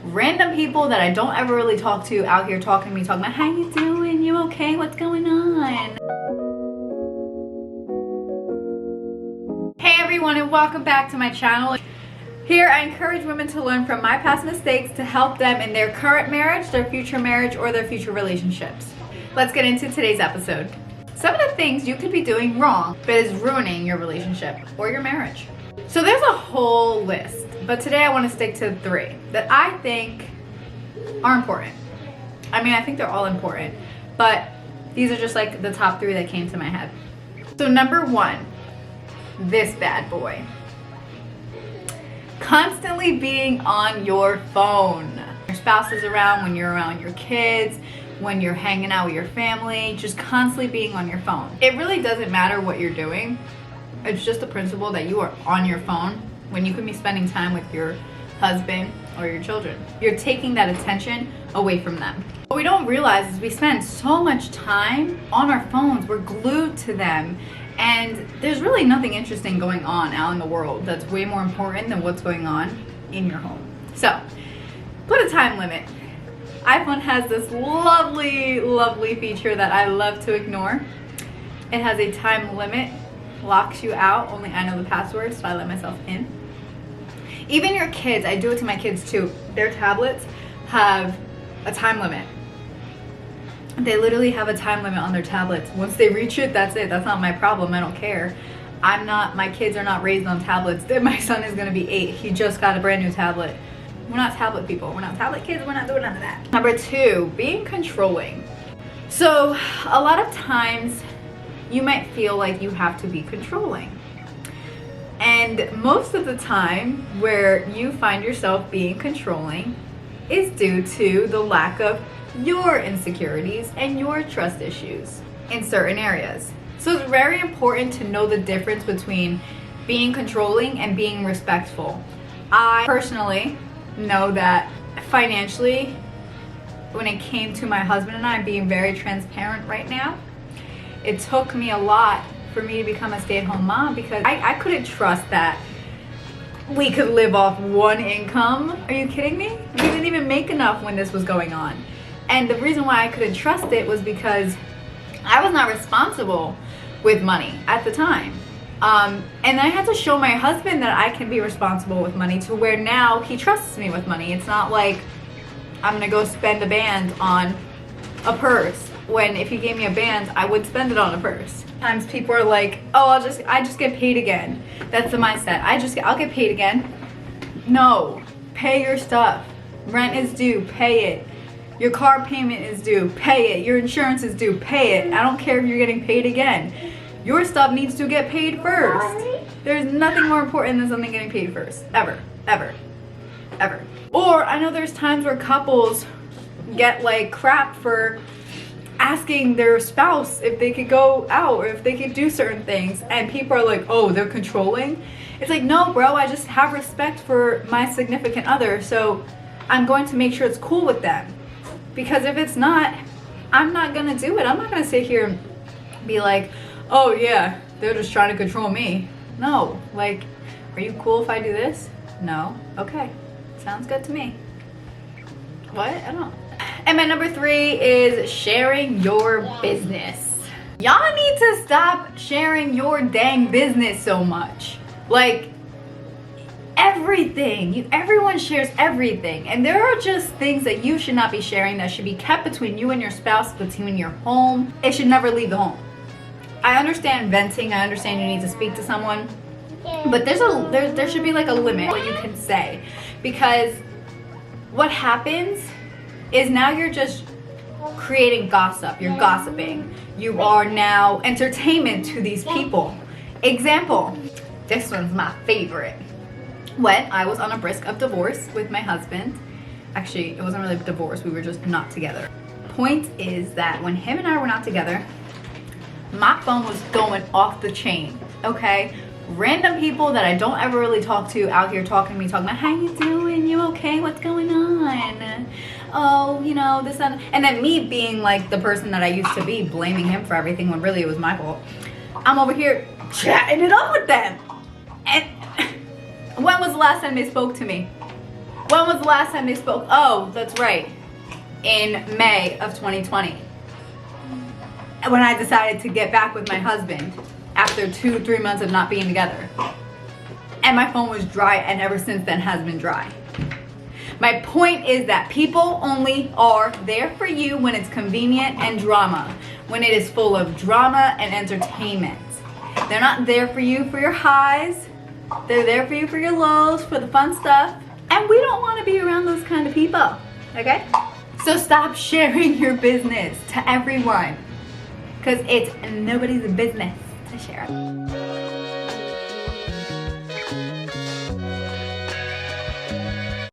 random people that I don't ever really talk to out here talking to me, talking about how you doing, you okay, what's going on? Hey everyone, and welcome back to my channel. Here I encourage women to learn from my past mistakes to help them in their current marriage, their future marriage, or their future relationships. Let's get into today's episode. Some of the things you could be doing wrong that is ruining your relationship or your marriage. So there's a whole list, but today I want to stick to 3 that I think are important. I mean, I think they're all important, but these are just like the top 3 that came to my head. So number 1, this bad boy. Constantly being on your phone. Your spouse is around, when you're around your kids, when you're hanging out with your family, just constantly being on your phone. It really doesn't matter what you're doing. It's just the principle that you are on your phone when you could be spending time with your husband or your children. You're taking that attention away from them. What we don't realize is we spend so much time on our phones. We're glued to them. And there's really nothing interesting going on out in the world that's way more important than what's going on in your home. So, put a time limit. iPhone has this lovely feature that I love to ignore. It has a time limit, locks you out, only I know the password, so I let myself in. Even your kids, I do it to my kids too, their tablets have a time limit. They literally have a time limit on their tablets. Once they reach it, that's it. That's not my problem. I don't care. My kids are not raised on tablets. My son is gonna be 8. He just got a brand new tablet. We're not tablet people. We're not tablet kids. We're not doing none of that. Number 2, being controlling. So a lot of times you might feel like you have to be controlling. And most of the time where you find yourself being controlling is due to the lack of your insecurities and your trust issues in certain areas. So it's very important to know the difference between being controlling and being respectful. I personally know that financially, when it came to my husband and I being very transparent right now, it took me a lot for me to become a stay-at-home mom because I couldn't trust that we could live off one income. Are you kidding me? We didn't even make enough when this was going on. And the reason why I couldn't trust it was because I was not responsible with money at the time. And I had to show my husband that I can be responsible with money to where now he trusts me with money. It's not like I'm gonna go spend a band on a purse when if he gave me a band, I would spend it on a purse. Sometimes people are like, oh, I just get paid again. That's the mindset. I'll get paid again. No, pay your stuff. Rent is due, pay it. Your car payment is due, pay it. Your insurance is due, pay it. I don't care if you're getting paid again. Your stuff needs to get paid first. There's nothing more important than something getting paid first. Ever. Or I know there's times where couples get like crap for asking their spouse if they could go out or if they could do certain things. And people are like, oh, they're controlling. It's like, no, bro, I just have respect for my significant other. So I'm going to make sure it's cool with them. Because if it's not, I'm not gonna do it. I'm not gonna sit here and be like, oh yeah, they're just trying to control me. No, like, are you cool if I do this? No, okay, sounds good to me. What, I don't know. And my number 3 is sharing your business. Y'all need to stop sharing your dang business so much. Like, everything, everyone shares everything, and there are just things that you should not be sharing that should be kept between you and your spouse, between your home. It should never leave the home. I understand venting, I understand you need to speak to someone, but there should be like a limit what you can say, because what happens is now you're just creating gossip. You're gossiping. You are now entertainment to these people. Example, this one's my favorite. When I was on a brisk of divorce with my husband, actually it wasn't really a divorce, we were just not together. Point is that when him and I were not together, my phone was going off the chain, okay? Random people that I don't ever really talk to out here talking to me, talking about how you doing, you okay, what's going on? Oh, you know, this and then me being like the person that I used to be, blaming him for everything when really it was my fault. I'm over here chatting it up with them. And when was the last time they spoke to me? When was the last time they spoke? Oh, that's right. In May of 2020. When I decided to get back with my husband after 2-3 months of not being together. And my phone was dry, and ever since then has been dry. My point is that people only are there for you when it's convenient and drama, when it is full of drama and entertainment. They're not there for you for your highs. They're there for you for your lows, for the fun stuff. And we don't want to be around those kind of people, okay? So stop sharing your business to everyone, because it's nobody's business to share it.